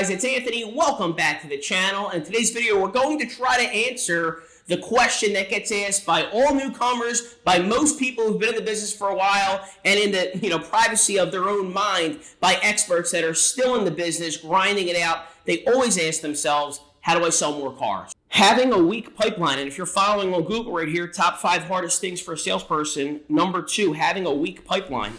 guys, it's Anthony. Welcome back to the channel. In today's video, we're going to try to answer the question that gets asked by all newcomers, by most people who've been in the business for a while, and in the privacy of their own mind, by experts that are still in the business, grinding it out. They always ask themselves, how do I sell more cars? Having a weak pipeline, and if you're following on Google right here, top 5 hardest things for a salesperson. Number 2, having a weak pipeline.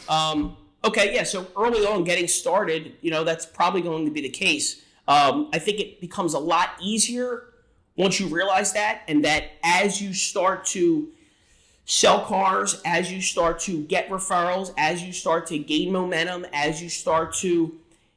Okay, yeah, so early on getting started, that's probably going to be the case. I think it becomes a lot easier once you realize that, and that as you start to sell cars, as you start to get referrals, as you start to gain momentum, as you start to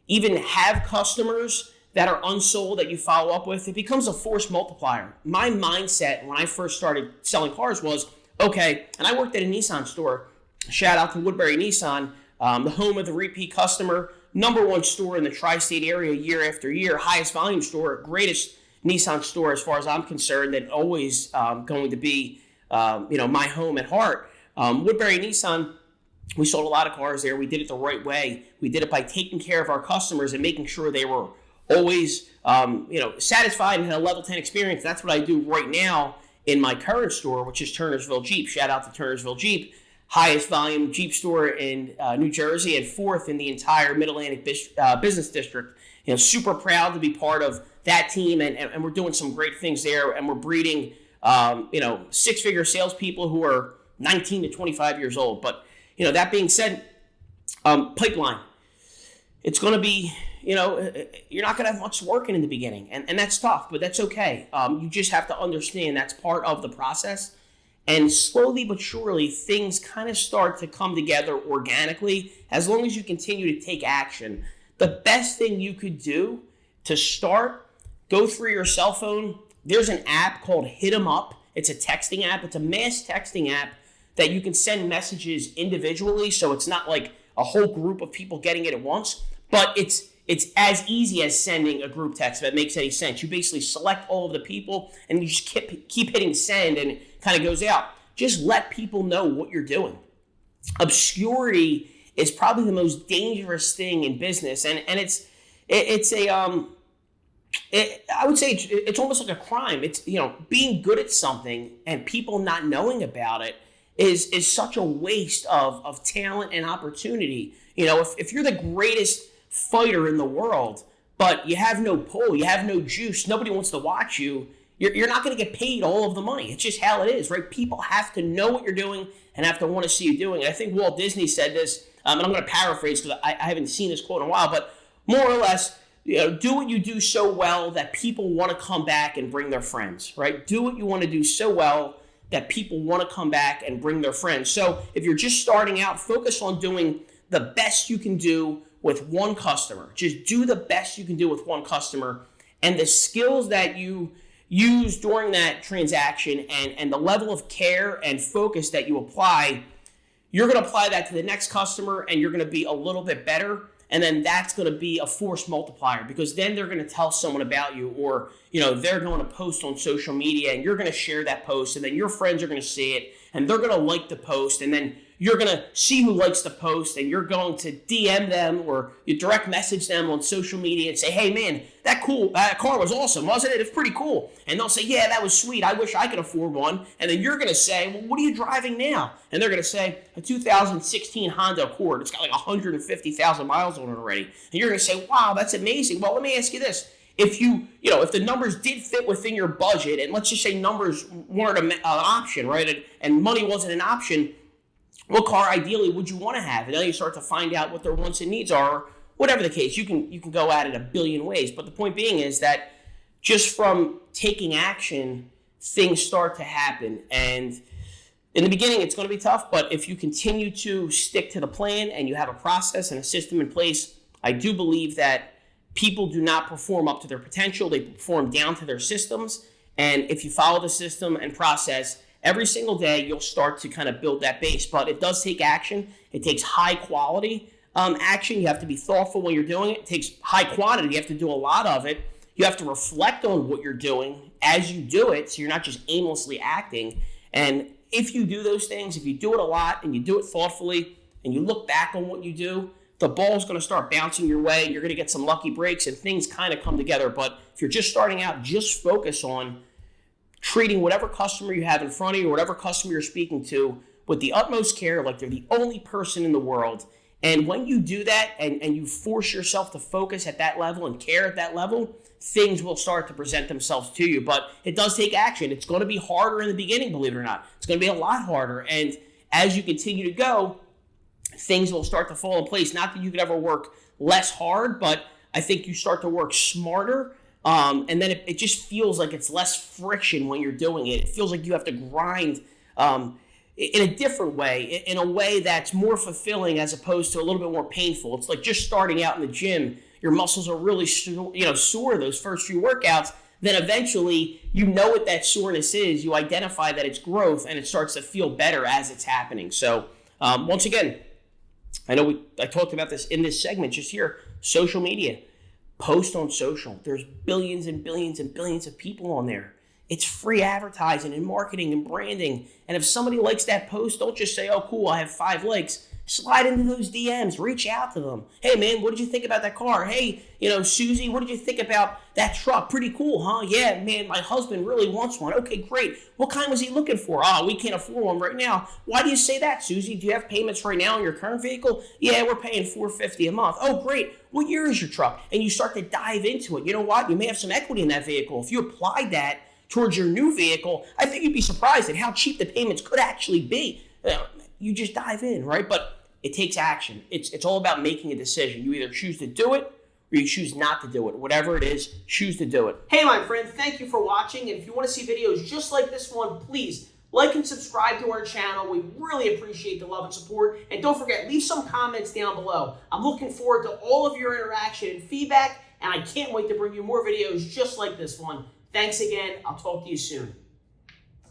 even have customers that are unsold that you follow up with, it becomes a force multiplier. My mindset when I first started selling cars was, okay, and I worked at a Nissan store. Shout out to Woodbury Nissan, the home of the repeat customer, #1 store in the tri-state area year after year, highest volume store, greatest Nissan store as far as I'm concerned, and always going to be my home at heart. Woodbury Nissan, we sold a lot of cars there. We did it the right way. We did it by taking care of our customers and making sure they were always satisfied and had a level 10 experience. That's what I do right now in my current store, which is Turnersville Jeep. Shout out to Turnersville Jeep. Highest volume Jeep store in New Jersey and 4th in the entire Mid-Atlantic business district. Super proud to be part of that team, and we're doing some great things there, and we're breeding, 6-figure salespeople who are 19 to 25 years old. But, that being said, pipeline, it's going to be, you're not going to have much working in the beginning, and that's tough, but that's okay. You just have to understand that's part of the process. And slowly but surely, things kind of start to come together organically as long as you continue to take action. The best thing you could do to start, go through your cell phone. There's an app called Hit 'em Up. It's a texting app. It's a mass texting app that you can send messages individually, so it's not like a whole group of people getting it at once. But it's as easy as sending a group text, if that makes any sense. You basically select all of the people, and you just keep hitting send, and it kind of goes out. Just let people know what you're doing. Obscurity is probably the most dangerous thing in business, and I would say it's almost like a crime. It's being good at something and people not knowing about it is such a waste of talent and opportunity. If you're the greatest fighter in the world, but you have no pull, you have no juice, nobody wants to watch you, you're not going to get paid all of the money. It's just how it is, right? People have to know what you're doing and have to want to see you doing it. I think Walt Disney said this, and I'm going to paraphrase because I haven't seen this quote in a while, but more or less, do what you do so well that people want to come back and bring their friends, right? Do what you want to do so well that people want to come back and bring their friends. So if you're just starting out, focus on doing the best you can do with one customer. Just do the best you can do with one customer, and the skills that you use during that transaction and the level of care and focus that you apply, you're going to apply that to the next customer, and you're going to be a little bit better. And then that's going to be a force multiplier, because then they're going to tell someone about you, or they're going to post on social media, and you're going to share that post, and then your friends are going to see it, and they're going to like the post, and then you're going to see who likes the post, and you're going to DM them or you direct message them on social media and say, hey man, that car was awesome, wasn't it? It's pretty cool. And they'll say, yeah, that was sweet. I wish I could afford one. And then you're going to say, well, what are you driving now? And they're going to say, a 2016 Honda Accord. It's got like 150,000 miles on it already. And you're going to say, wow, that's amazing. Well, let me ask you this. If if the numbers did fit within your budget, and let's just say numbers weren't an option, right? And money wasn't an option, what car ideally would you want to have? And then you start to find out what their wants and needs are, whatever the case. You can go at it a billion ways. But the point being is that just from taking action, things start to happen. And in the beginning, it's going to be tough. But if you continue to stick to the plan and you have a process and a system in place, I do believe that people do not perform up to their potential. They perform down to their systems. And if you follow the system and process, every single day, you'll start to kind of build that base. But it does take action. It takes high quality action. You have to be thoughtful when you're doing it. It takes high quantity. You have to do a lot of it. You have to reflect on what you're doing as you do it, so you're not just aimlessly acting. And if you do those things, if you do it a lot and you do it thoughtfully and you look back on what you do, the ball's going to start bouncing your way. You're going to get some lucky breaks and things kind of come together. But if you're just starting out, just focus on treating whatever customer you have in front of you or whatever customer you're speaking to with the utmost care, like they're the only person in the world. And when you do that and you force yourself to focus at that level and care at that level, things will start to present themselves to you. But it does take action. It's going to be harder in the beginning, believe it or not. It's going to be a lot harder. And as you continue to go, things will start to fall in place. Not that you could ever work less hard, but I think you start to work smarter. And then it just feels like it's less friction when you're doing it. It feels like you have to grind in a different way, in a way that's more fulfilling as opposed to a little bit more painful. It's like just starting out in the gym, your muscles are really sore those first few workouts. Then eventually you know what that soreness is. You identify that it's growth and it starts to feel better as it's happening. So once again, I know I talked about this in this segment just here, social media. Post on social. There's billions and billions and billions of people on there. It's free advertising and marketing and branding. And if somebody likes that post, don't just say, oh, cool, I have 5 likes. Slide into those DMs. Reach out to them. Hey, man, what did you think about that car? Hey, Susie, what did you think about that truck? Pretty cool, huh? Yeah, man, my husband really wants one. Okay, great. What kind was he looking for? Oh, we can't afford one right now. Why do you say that, Susie? Do you have payments right now on your current vehicle? Yeah, we're paying $450 a month. Oh, great. What year is your truck? And you start to dive into it. You know what? You may have some equity in that vehicle. If you applied that towards your new vehicle, I think you'd be surprised at how cheap the payments could actually be. You just dive in, right? But it takes action. It's all about making a decision. You either choose to do it or you choose not to do it. Whatever it is, choose to do it. Hey, my friend, thank you for watching. And if you want to see videos just like this one, please like and subscribe to our channel. We really appreciate the love and support. And don't forget, leave some comments down below. I'm looking forward to all of your interaction and feedback, and I can't wait to bring you more videos just like this one. Thanks again. I'll talk to you soon.